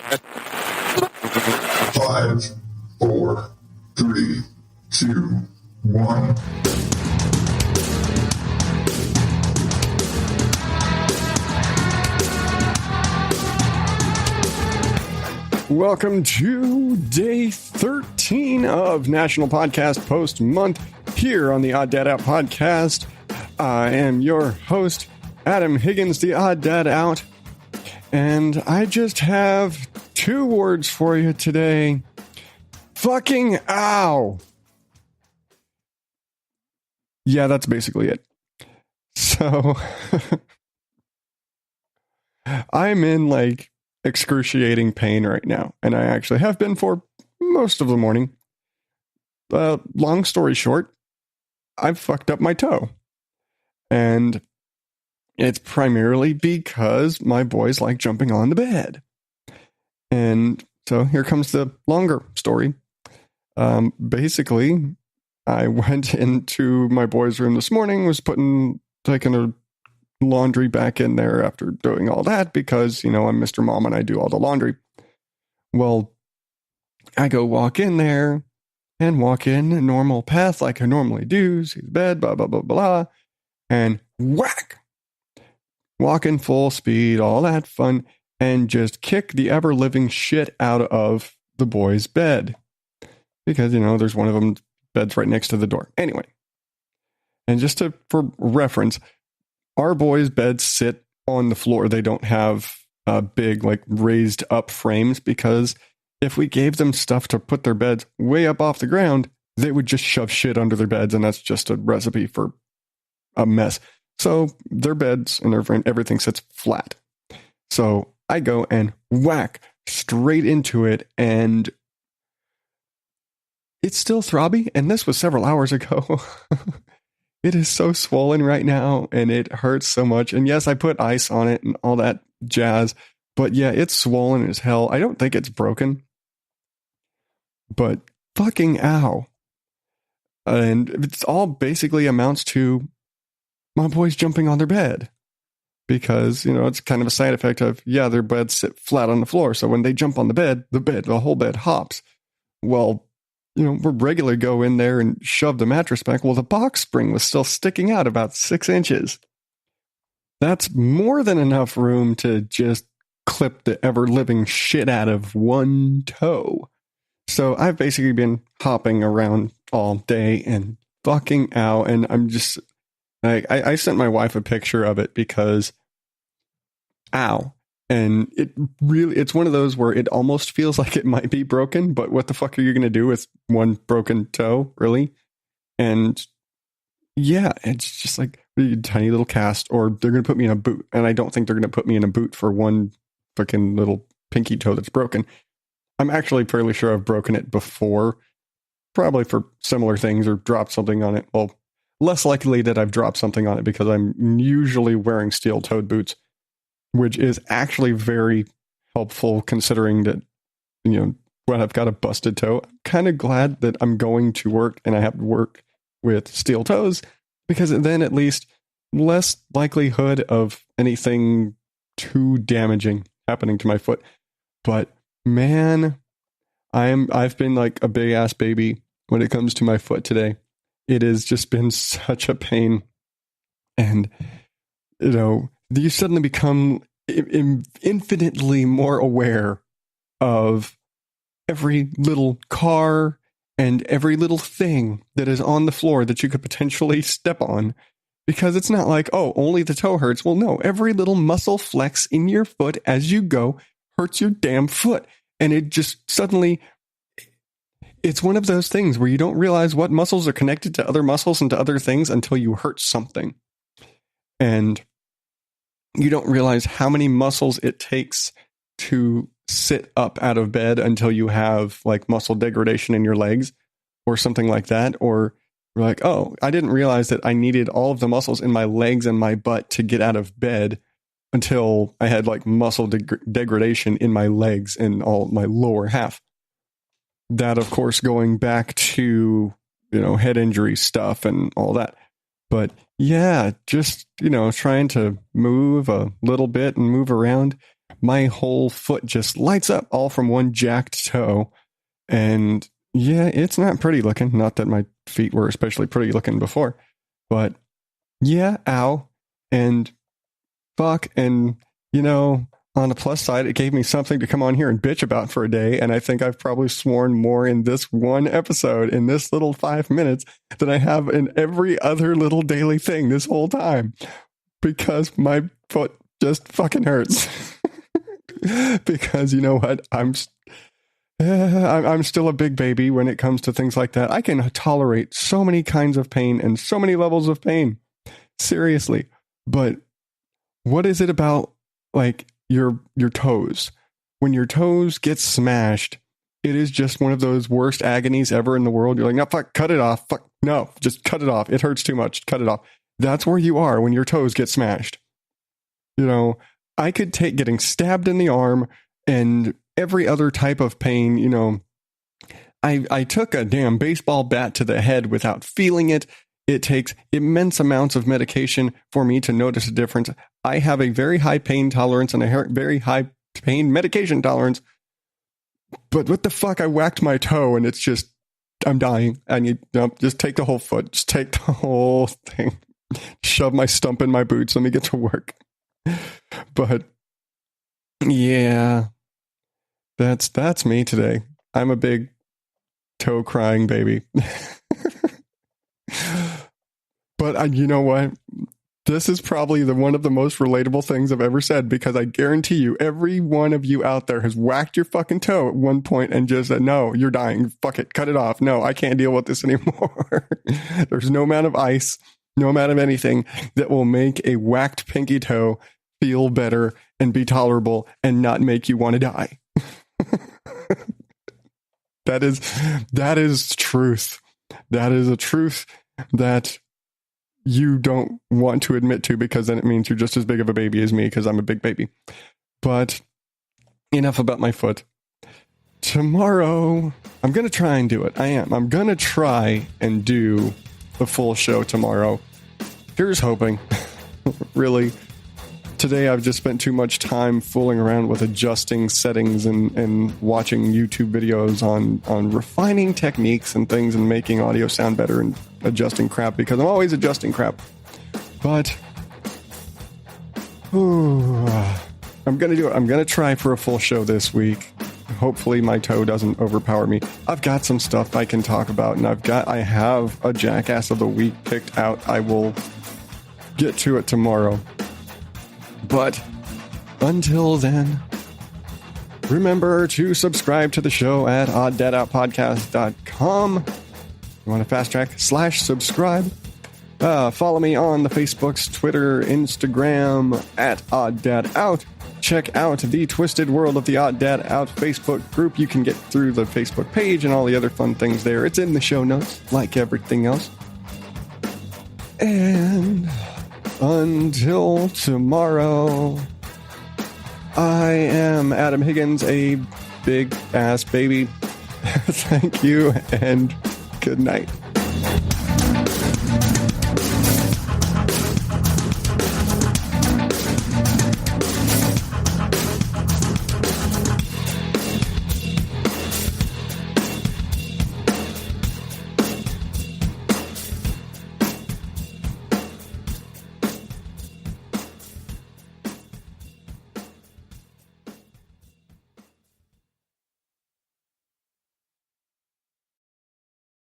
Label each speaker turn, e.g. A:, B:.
A: 5, 4, 3, 2, 1.
B: Welcome to day 13 of National Podcast Post Month here on the Odd Dad Out podcast. I am your host, Adam Higgins, the Odd Dad Out, and I just have 2 words for you today. Fucking ow! Yeah, that's basically it. So, I'm in excruciating pain right now, and I actually have been for most of the morning. Long story short, I've fucked up my toe. And it's primarily because my boys like jumping on the bed. And so here comes the longer story. Basically, I went into my boys' room this morning, was taking a laundry back in there after doing all that because, I'm Mr. Mom and I do all the laundry. Well, I go walk in there and walk in a normal path like I normally do, see the bed, blah, blah, blah, blah, and whack! Walking full speed, all that fun, and just kick the ever-living shit out of the boy's bed. Because, there's one of them, bed's right next to the door. Anyway, and just for reference, our boys' beds sit on the floor. They don't have big, raised up frames because if we gave them stuff to put their beds way up off the ground, they would just shove shit under their beds, and that's just a recipe for a mess. So their beds and everything sits flat. So I go and whack straight into it, and it's still throbby, and this was several hours ago. It is so swollen right now, and it hurts so much. And yes, I put ice on it and all that jazz, but yeah, it's swollen as hell. I don't think it's broken, but fucking ow. And it's all basically amounts to my boys jumping on their bed because, it's kind of a side effect of, their beds sit flat on the floor. So when they jump on the whole bed hops. Well, we're regularly go in there and shove the mattress back. Well, the box spring was still sticking out about 6 inches. That's more than enough room to just clip the ever-living shit out of one toe. So I've basically been hopping around all day and fucking out. And I'm just, I sent my wife a picture of it because, ow. And it's one of those where it almost feels like it might be broken, but what the fuck are you going to do with one broken toe, really? And yeah, it's just like a tiny little cast, or they're going to put me in a boot. And I don't think they're going to put me in a boot for one fucking little pinky toe that's broken. I'm actually fairly sure I've broken it before, probably for similar things or dropped something on it. Well, less likely that I've dropped something on it because I'm usually wearing steel-toed boots, which is actually very helpful considering that, when I've got a busted toe. I'm kind of glad that I'm going to work and I have to work with steel toes because then at least less likelihood of anything too damaging happening to my foot. But man, I've been like a big ass baby when it comes to my foot today. It has just been such a pain. And, you suddenly become infinitely more aware of every little car and every little thing that is on the floor that you could potentially step on. Because it's not like, oh, only the toe hurts. Well, no, every little muscle flex in your foot as you go hurts your damn foot. And it just suddenly, it's one of those things where you don't realize what muscles are connected to other muscles and to other things until you hurt something. And you don't realize how many muscles it takes to sit up out of bed until you have muscle degradation in your legs or something like that. Or you're like, oh, I didn't realize that I needed all of the muscles in my legs and my butt to get out of bed until I had muscle degradation in my legs and all my lower half. That, of course, going back to, head injury stuff and all that. But yeah, just, trying to move a little bit and move around. my whole foot just lights up all from one jacked toe. And yeah, it's not pretty looking. Not that my feet were especially pretty looking before, but yeah, ow. And fuck. And, you know, on the plus side, it gave me something to come on here and bitch about for a day. And I think I've probably sworn more in this one episode, in this little 5 minutes, than I have in every other little daily thing this whole time, because my foot just fucking hurts. Because you know what? I'm still a big baby when it comes to things like that. I can tolerate so many kinds of pain and so many levels of pain. Seriously. But what is it about, like, your toes? When your toes get smashed, it is just one of those worst agonies ever in the world. You're like, no, fuck, cut it off. Fuck, no, just cut it off. It hurts too much. Cut it off. That's where you are when your toes get smashed. You know, I could take getting stabbed in the arm and every other type of pain. You know, I took a damn baseball bat to the head without feeling it. It takes immense amounts of medication for me to notice a difference. I have a very high pain tolerance and a very high pain medication tolerance. But what the fuck? I whacked my toe and it's just, I'm dying. I need, just take the whole foot. Just take the whole thing. Shove my stump in my boots. Let me get to work. But yeah, that's me today. I'm a big toe crying baby. But you know what? This is probably one of the most relatable things I've ever said, because I guarantee you, every one of you out there has whacked your fucking toe at one point and just said, no, you're dying. Fuck it. Cut it off. No, I can't deal with this anymore. There's no amount of ice, no amount of anything that will make a whacked pinky toe feel better and be tolerable and not make you want to die. That is truth. That is a truth that you don't want to admit to, because then it means you're just as big of a baby as me, because I'm a big baby. But enough about my foot. Tomorrow, I'm going to try and do it. I am. I'm going to try and do the full show tomorrow. Here's hoping. Really. Today, I've just spent too much time fooling around with adjusting settings and watching YouTube videos on refining techniques and things and making audio sound better and adjusting crap, because I'm always adjusting crap. But I'm going to do it. I'm going to try for a full show this week. Hopefully my toe doesn't overpower me. I've got some stuff I can talk about, and I have a Jackass of the Week picked out. I will get to it tomorrow. But until then, remember to subscribe to the show at oddadoutpodcast.com. You want to fast track /subscribe? Follow me on the Facebooks, Twitter, Instagram at oddadout. Check out the Twisted World of the Odd Dad Out Facebook group. You can get through the Facebook page and all the other fun things there. It's in the show notes, like everything else. And until tomorrow, I am Adam Higgins, a big ass baby. Thank you and good night.